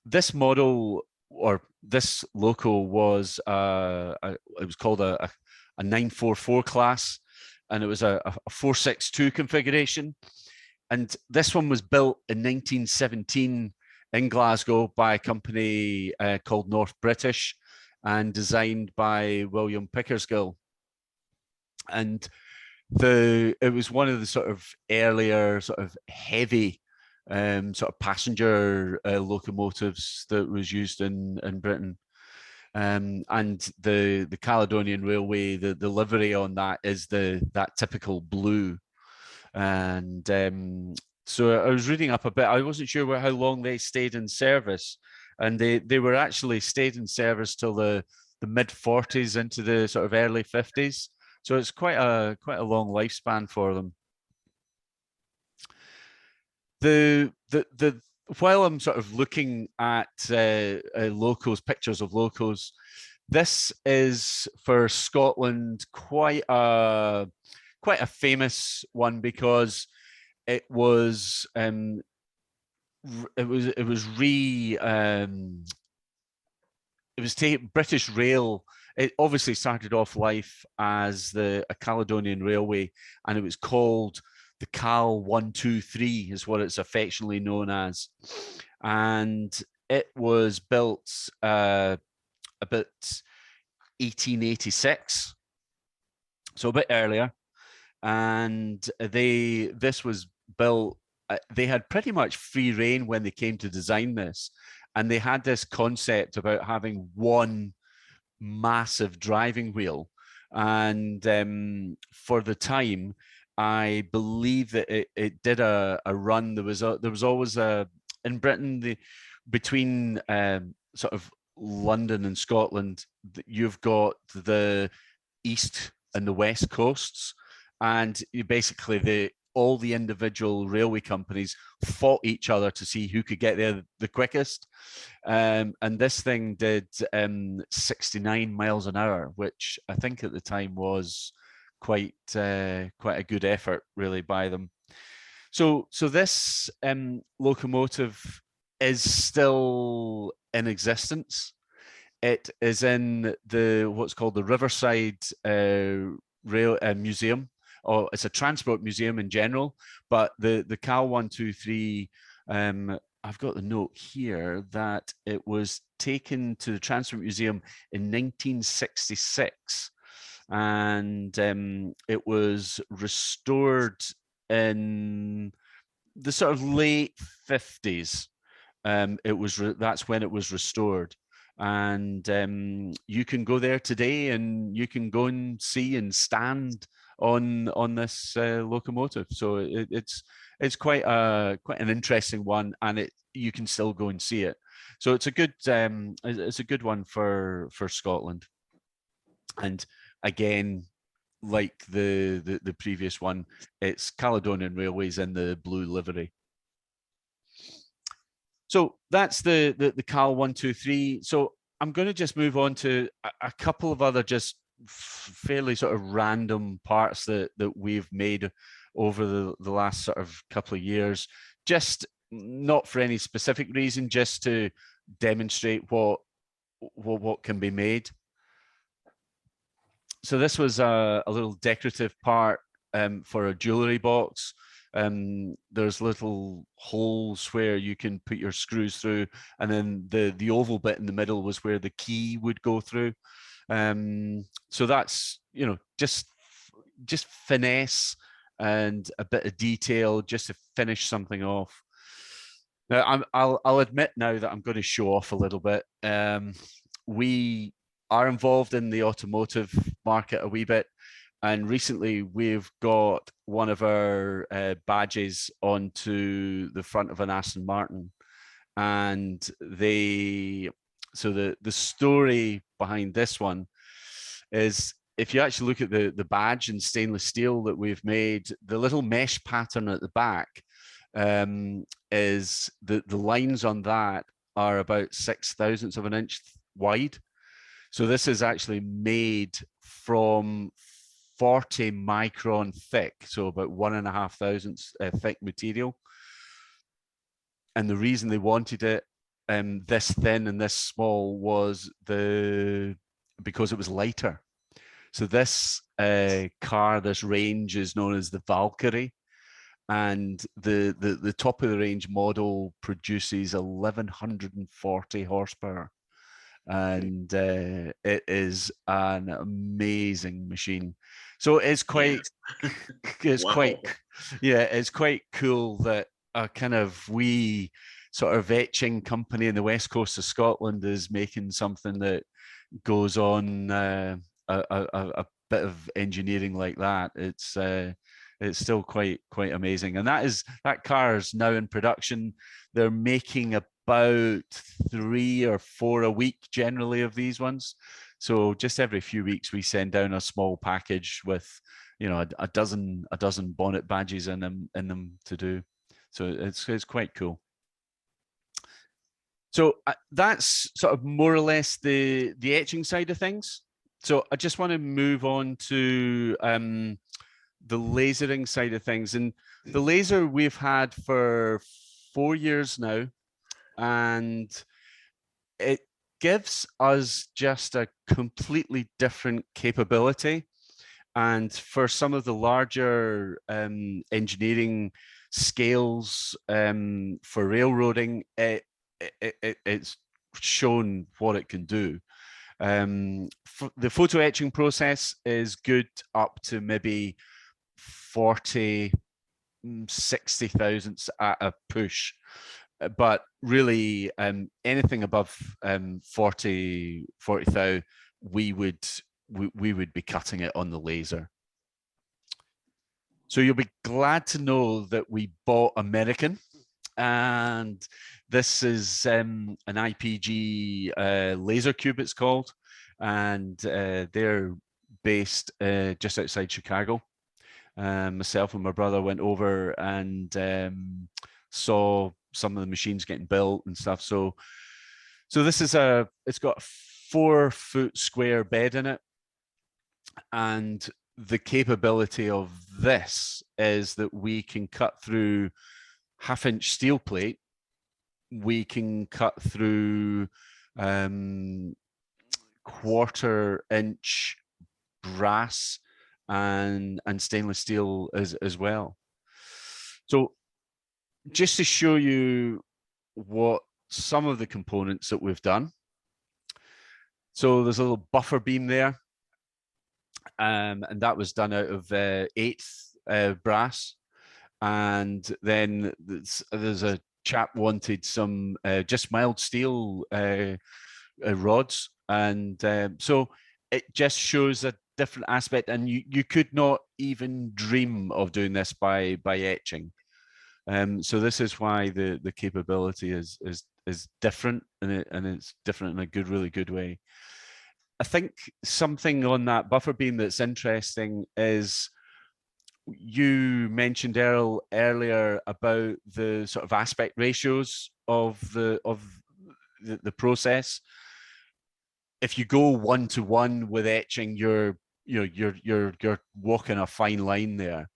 This model, or this loco, was it was called a 944 class, and it was a 462 configuration. And this one was built in 1917 in Glasgow by a company called North British, and designed by William Pickersgill. And it was one of the sort of earlier sort of heavy sort of passenger locomotives that was used in Britain. And the Caledonian Railway, the livery on that is that typical blue. And so I was reading up a bit. I wasn't sure how long they stayed in service, and they were actually stayed in service till the mid 40s into the sort of early 50s. So it's quite a long lifespan for them. While I'm sort of looking at locos, pictures of locos, this is for Scotland quite a famous one, because it was British Rail. It obviously started off life as a Caledonian Railway, and it was called the Cal 123 is what it's affectionately known as. And it was built about 1886, so a bit earlier. And this was built, they had pretty much free reign when they came to design this. And they had this concept about having one massive driving wheel. And for the time, I believe that it did a run. There was always in Britain, between sort of London and Scotland, you've got the east and the west coasts, and basically all the individual railway companies fought each other to see who could get there the quickest. And this thing did 69 miles an hour, which I think at the time was quite a good effort, really, by them. So this locomotive is still in existence. It is in what's called the Riverside Rail Museum, or it's a transport museum in general. But the Cal 123, I've got the note here that it was taken to the Transport Museum in 1966, and it was restored in the sort of late 50s. That's when it was restored. And you can go there today, and you can go and see and stand on this locomotive. So it's quite an interesting one, and you can still go and see it. So it's a good one for Scotland. And again, like the previous one, it's Caledonian Railways in the blue livery. So that's the Cal 123. So I'm going to just move on to a couple of other just fairly sort of random parts that we've made over the last sort of couple of years, just not for any specific reason, just to demonstrate what can be made. So this was a little decorative part for a jewelry box. There's little holes where you can put your screws through, and then the oval bit in the middle was where the key would go through. So that's, you know, just finesse and a bit of detail just to finish something off. Now, I'll admit now that I'm going to show off a little bit. We are involved in the automotive market a wee bit, and recently we've got one of our badges onto the front of an Aston Martin, and so the story behind this one is, if you actually look at the badge in stainless steel that we've made, the little mesh pattern at the back is the lines on that are about 6/1000 of an inch wide. So this is actually made from 40 micron thick, so about 1.5 thousandths thick material. And the reason they wanted it this thin and this small was because it was lighter. So this car, this range, is known as the Valkyrie, and the top of the range model produces 1140 horsepower, and it is an amazing machine. So it's quite, it's Wow. it's quite cool that a kind of wee sort of etching company in the west coast of Scotland is making something that goes on a bit of engineering like that. It's still quite amazing, and that car is now in production. They're making about 3 or 4 a week generally of these ones. So just every few weeks we send down a small package with, you know, a dozen bonnet badges in them to do. So it's quite cool. So that's sort of more or less the etching side of things. So I just want to move on to the lasering side of things. And the laser we've had for 4 years now, and it gives us just a completely different capability. And for some of the larger engineering scales for railroading, it's shown what it can do. The photo etching process is good up to maybe 40, 60 thousandths at a push, but really anything above 40 thou, we would be cutting it on the laser. So you'll be glad to know that we bought American, and this is an IPG laser cube, it's called, and they're based just outside Chicago. Myself and my brother went over and saw some of the machines getting built and stuff. So this is it's got a 4-foot square bed in it, and the capability of this is that we can cut through 1/2-inch steel plate. We can cut through 1/4-inch brass and stainless steel as well. So just to show you what some of the components that we've done. So there's a little buffer beam there, and that was done out of 1/8 brass. And then there's a chap wanted some just mild steel rods, and so it just shows a different aspect, and you could not even dream of doing this by etching. So this is why the capability is different, and it's different in a really good way. I think something on that buffer beam that's interesting is, you mentioned, Earl, earlier about the sort of aspect ratios of the process. if you go one-to-one with etching, you're walking a fine line there.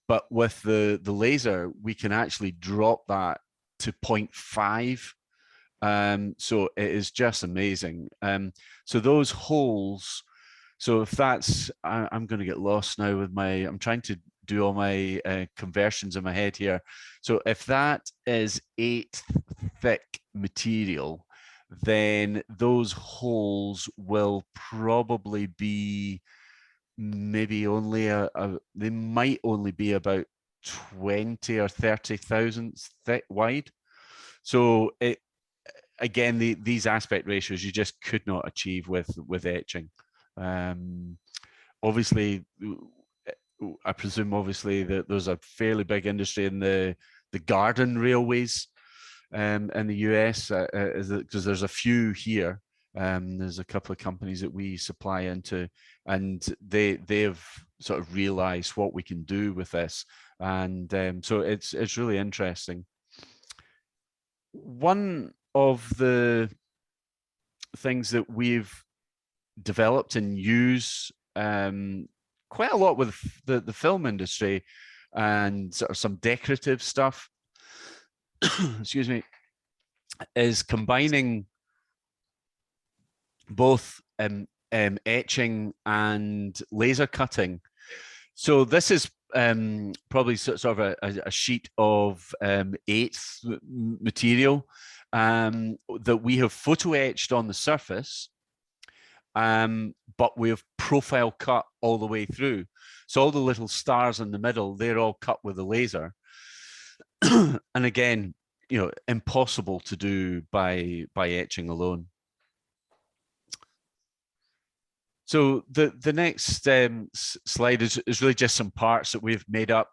But with the laser, we can actually drop that to 0.5. So it is just amazing. So those holes, so if that's, I'm going to get lost now with I'm trying to do all my conversions in my head here. So if that is 8 thick material, then those holes will probably be maybe only they might only be about 20 or 30 thousandths thick wide. So it, again, these aspect ratios you just could not achieve with etching. Obviously, I presume obviously that there's a fairly big industry in the garden railways in the US, because there's a few here. There's a couple of companies that we supply into, and they've sort of realized what we can do with this, and so it's really interesting. One of the things that we've developed and use quite a lot with the film industry and sort of some decorative stuff, excuse me, is combining both etching and laser cutting. So this is probably sort of a sheet of 1/8 material that we have photo etched on the surface, but we have profile cut all the way through. So all the little stars in the middle, they're all cut with a laser. And again, impossible to do by etching alone. So the next slide is really just some parts that we've made up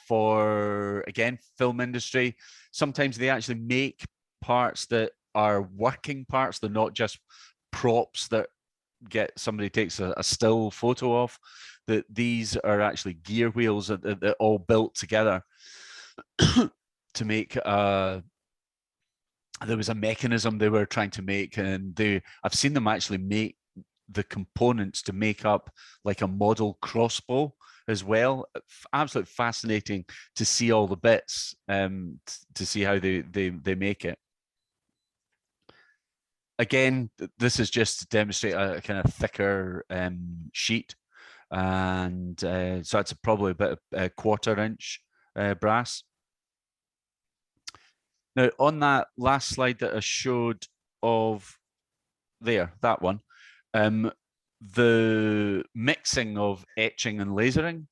for, again, film industry. Sometimes they actually make parts that are working parts. They're not just props that somebody takes a still photo of. That these are actually gear wheels that all built together to make there was a mechanism they were trying to make, and I've seen them actually make the components to make up like a model crossbow as well. Absolutely fascinating to see all the bits, to see how they make it. Again, this is just to demonstrate a kind of thicker sheet, and so it's probably about a 1/4 inch brass. Now, on that last slide that I showed of that one, the mixing of etching and lasering,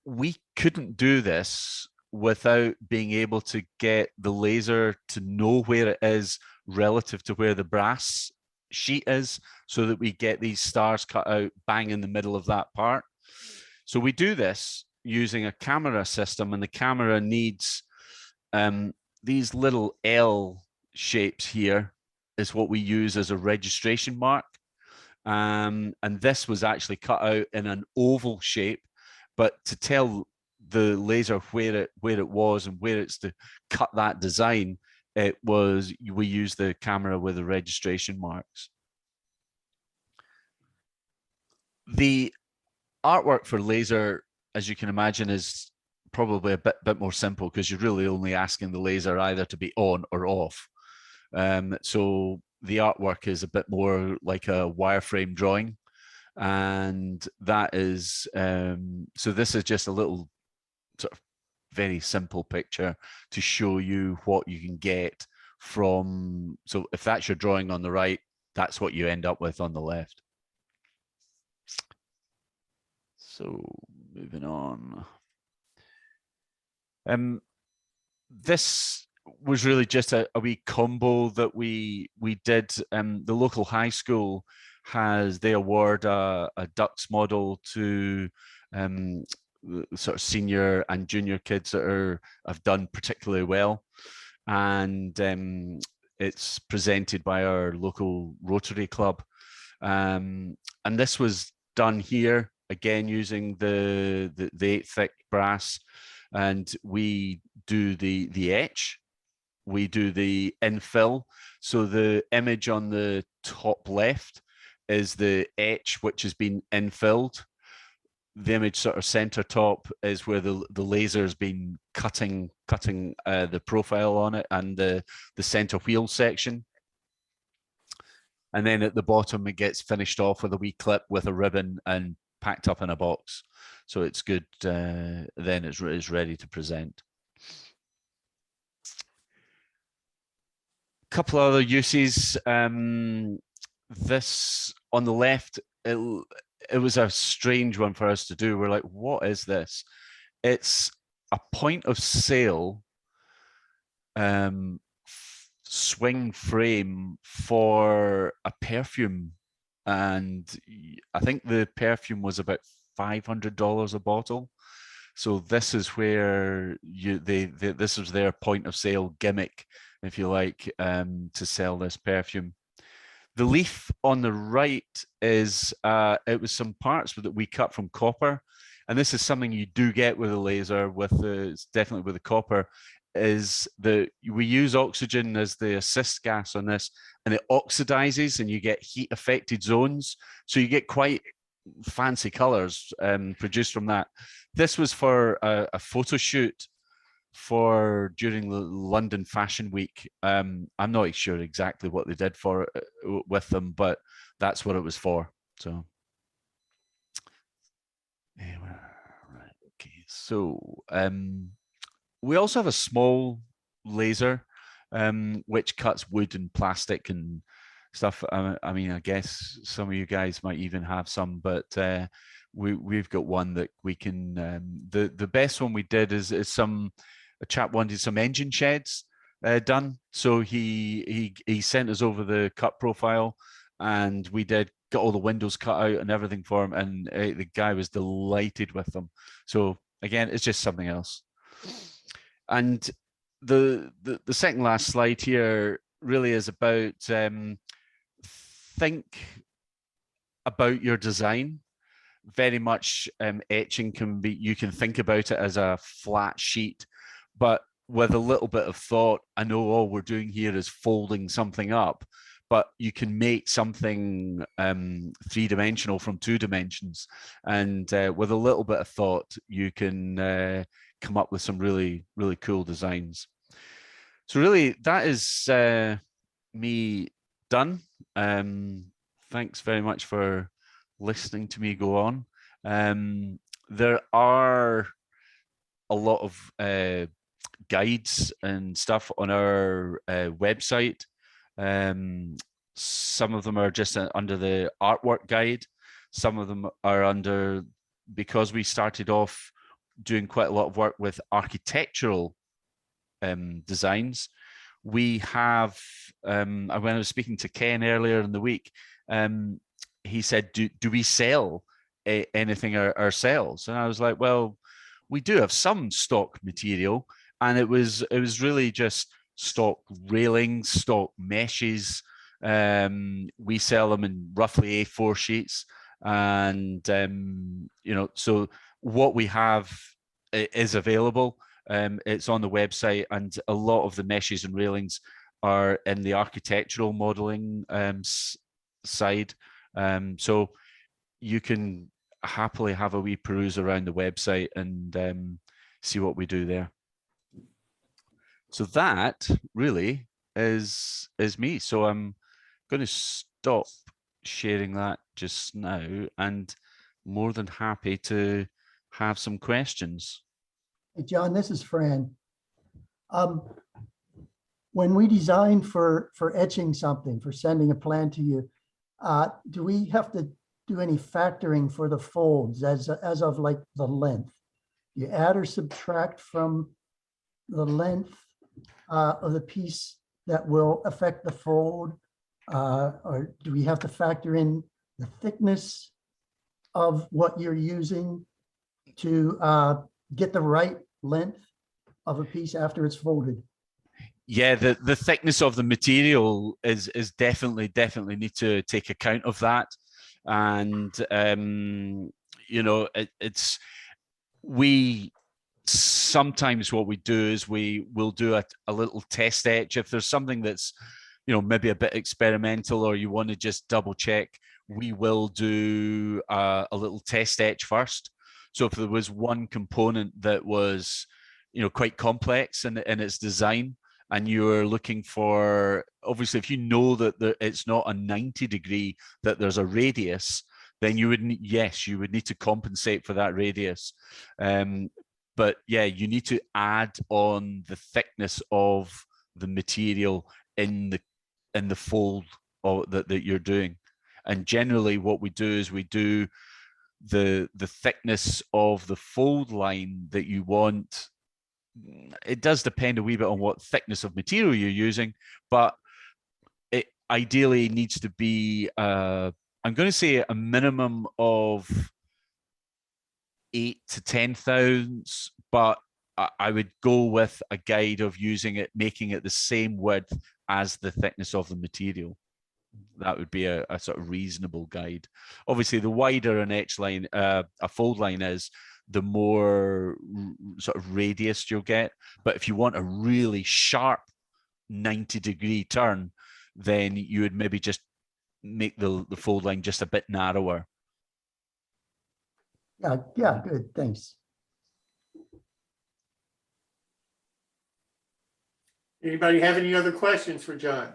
we couldn't do this without being able to get the laser to know where it is relative to where the brass sheet is, so that we get these stars cut out bang in the middle of that part. So we do this using a camera system, and the camera needs these little L shapes here is what we use as a registration mark. And this was actually cut out in an oval shape, but to tell the laser where it was and where it's to cut that design, we use the camera with the registration marks. The artwork for laser, as you can imagine, is probably a bit more simple, because you're really only asking the laser either to be on or off. So the artwork is a bit more like a wireframe drawing, and that is so this is just a little sort of very simple picture to show you what you can get from. So if that's your drawing on the right, that's what you end up with on the left. So moving on. This was really just a wee combo that we did. The local high school they award a Dux model to sort of senior and junior kids that have done particularly well, and it's presented by our local Rotary Club, and this was done here again using the 8 thick brass, and we do the etch we do the infill. So the image on the top left is the etch, which has been infilled. The image sort of center top is where the laser has been cutting the profile on it and the center wheel section. And then at the bottom, it gets finished off with a wee clip with a ribbon and packed up in a box. So it's good. Then it's ready to present. A couple other uses. This on the left, it was a strange one for us to do. We're like, what is this? It's a point of sale swing frame for a perfume, and I think the perfume was about $500 a bottle. So this is where this was their point of sale gimmick, if you like, to sell this perfume. The leaf on the right is it was some parts that we cut from copper, and this is something you do get with a laser. It's definitely with the copper. Is we use oxygen as the assist gas on this, and it oxidizes, and you get heat affected zones. So you get quite fancy colors produced from that. This was for a photo shoot for during the London Fashion Week. I'm not sure exactly what they did for it with them, but that's what it was for. So anyway, right, okay. So we also have a small laser which cuts wood and plastic and stuff. I mean, I guess some of you guys might even have some, but we've got one that we can. The best one we did is a chap wanted some engine sheds done, so he sent us over the cut profile, and we got all the windows cut out and everything for him, and the guy was delighted with them. So again, it's just something else. And the second last slide here really is about think about your design. Very much etching you can think about it as a flat sheet, but with a little bit of thought. I know all we're doing here is folding something up, but you can make something three-dimensional from 2 dimensions, and with a little bit of thought, you can come up with some really, really cool designs. So really, that is me done. Thanks very much for listening to me go on. There are a lot of guides and stuff on our website. Some of them are just under the artwork guide. Some of them are under, because we started off doing quite a lot of work with architectural designs. We have, when I was speaking to Ken earlier in the week, he said, do we sell anything ourselves? And I was like, well, we do have some stock material, and it was really just stock railings, stock meshes. We sell them in roughly A4 sheets, and so what we have is available. It's on the website, and a lot of the meshes and railings are in the architectural modeling side. So you can happily have a wee peruse around the website and see what we do there. So that really is me. So I'm going to stop sharing that just now, and more than happy to have some questions. Hey, John, this is Fran. When we design for etching something, for sending a plan to you, do we have to do any factoring for the folds as of like the length? You add or subtract from the length of the piece that will affect the fold, or do we have to factor in the thickness of what you're using to get the right length of a piece after it's folded? Yeah, the thickness of the material is definitely need to take account of that. And we sometimes what we do is we will do a little test etch. If there's something that's, maybe a bit experimental, or you want to just double check, we will do a little test etch first. So if there was one component that was, quite complex in its design, and you're looking for, obviously, if you know that it's not a 90-degree, that there's a radius, then you would need to compensate for that radius. But yeah, you need to add on the thickness of the material in the fold that you're doing. And generally what we do is we do the thickness of the fold line that you want. It does depend a wee bit on what thickness of material you're using, but it ideally needs to be, I'm going to say, a minimum of 8 to 10 thousandths, but I would go with a guide of making it the same width as the thickness of the material. That would be a sort of reasonable guide. Obviously, the wider an etch line, a fold line is, the more sort of radius you'll get. But if you want a really sharp 90-degree turn, then you would maybe just make the fold line just a bit narrower. Yeah, good, thanks. Anybody have any other questions for John?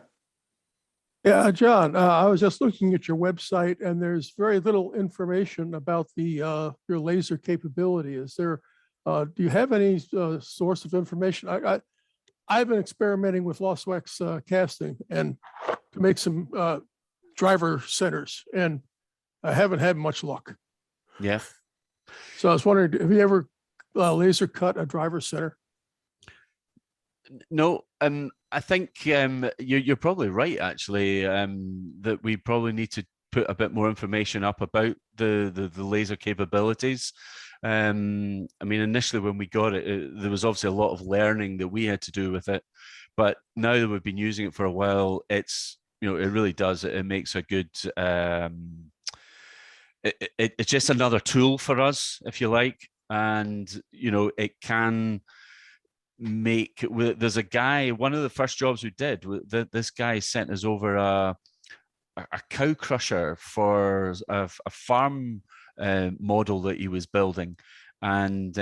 Yeah, John, I was just looking at your website, and there's very little information about your laser capability. Is there, do you have any source of information? I've been experimenting with lost wax casting and to make some driver centers, and I haven't had much luck. Yeah. So I was wondering, have you ever laser cut a driver center? No, I think you're probably right, actually, that we probably need to put a bit more information up about the laser capabilities. I mean, initially when we got it, there was obviously a lot of learning that we had to do with it, but now that we've been using it for a while, it's, it really does. It makes a good, it's just another tool for us, if you like, and, it can make, there's a guy, one of the first jobs we did, this guy sent us over a cow crusher for a farm model that he was building, and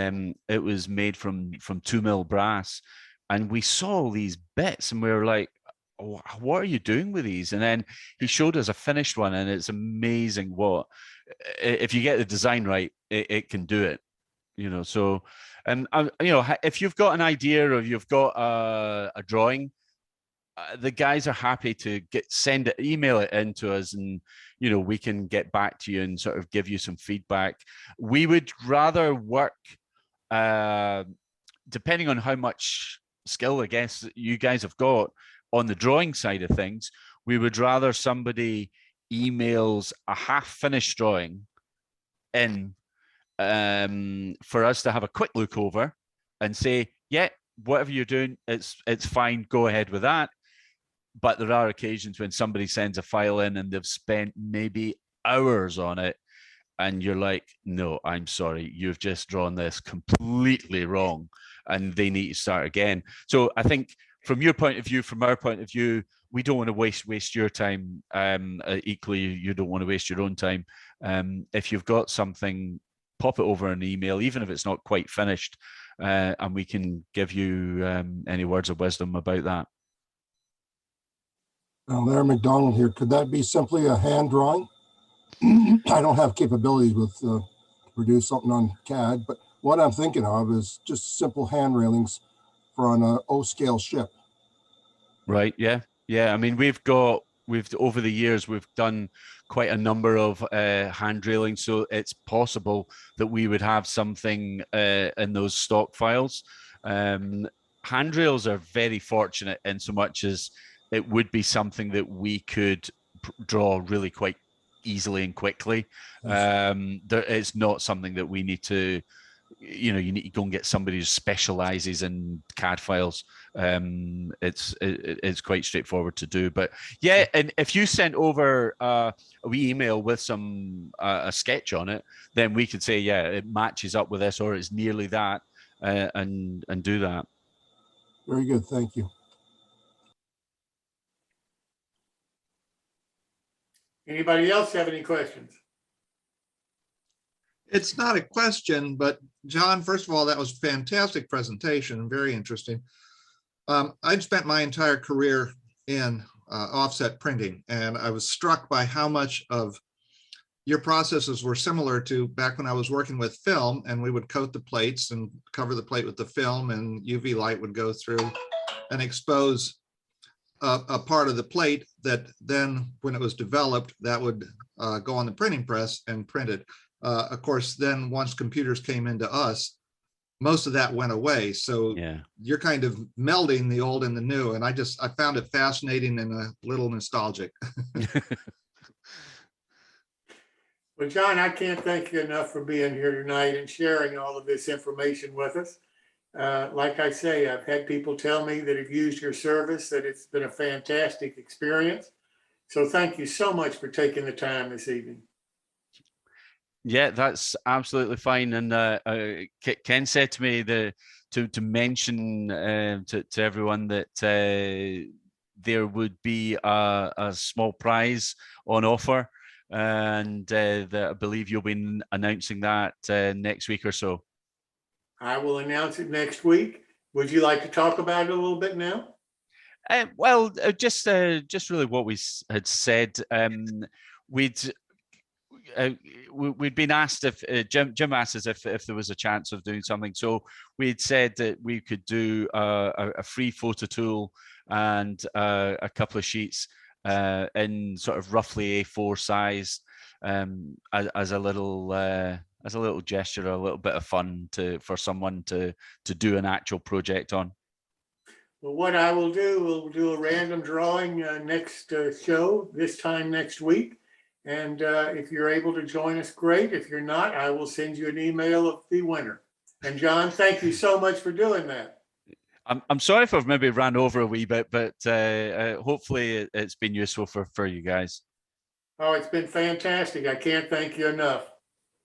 it was made from 2 mil brass, and we saw all these bits and we were like, what are you doing with these? And then he showed us a finished one, and it's amazing what, if you get the design right, it can do it. So, and if you've got an idea or you've got a drawing, the guys are happy to email it in to us, and we can get back to you and sort of give you some feedback. We would rather work, depending on how much skill, I guess, you guys have got on the drawing side of things, we would rather somebody emails a half-finished drawing in, for us to have a quick look over and say, yeah, whatever you're doing, it's fine, go ahead with that. But there are occasions when somebody sends a file in and they've spent maybe hours on it, and you're like, no, I'm sorry, you've just drawn this completely wrong, and they need to start again. So I think from your point of view, from our point of view, we don't want to waste your time. Equally, you don't want to waste your own time. If you've got something, pop it over an email, even if it's not quite finished, and we can give you any words of wisdom about that. Larry McDonald here. Could that be simply a hand drawing? I don't have capabilities with to produce something on CAD, but what I'm thinking of is just simple hand railings for an O-scale ship. Right. Yeah. Yeah. I mean, we've over the years, we've done quite a number of hand railings, so it's possible that we would have something in those stock files. Handrails are very fortunate in so much as it would be something that we could draw really quite easily and quickly. It's not something that we need to, you need to go and get somebody who specializes in CAD files. It's quite straightforward to do. But yeah, and if you sent over a wee email with a sketch on it, then we could say, yeah, it matches up with this, or it's nearly that. and do that. Very good. Thank you. Anybody else have any questions? It's not a question, but John, first of all, that was a fantastic presentation, very interesting. I'd spent my entire career in offset printing, and I was struck by how much of your processes were similar to back when I was working with film, and we would coat the plates and cover the plate with the film, and UV light would go through and expose a part of the plate that then, when it was developed, that would go on the printing press and print it. Of course, then once computers came into us, most of that went away. So Yeah. you're kind of melding the old and the new. And I found it fascinating and a little nostalgic. Well, John, I can't thank you enough for being here tonight and sharing all of this information with us. Like I say, I've had people tell me that have used your service, that it's been a fantastic experience. So thank you so much for taking the time this evening. Yeah, that's absolutely fine. And Ken said to me to mention to everyone that there would be a small prize on offer, and that I believe you'll be announcing that next week or so. I will announce it next week. Would you like to talk about it a little bit now? Well, just really what we had said. We'd been asked if Jim asked us if there was a chance of doing something. So we'd said that we could do a free photo tool and a couple of sheets in sort of roughly A4 size, as a little gesture, a little bit of fun for someone to do an actual project on. Well, what I will do, we'll do a random drawing next show, this time next week. And if you're able to join us, great. If you're not, I will send you an email of the winner. And John, thank you so much for doing that. I'm sorry if I've maybe ran over a wee bit, but hopefully it's been useful for you guys. Oh, it's been fantastic. I can't thank you enough.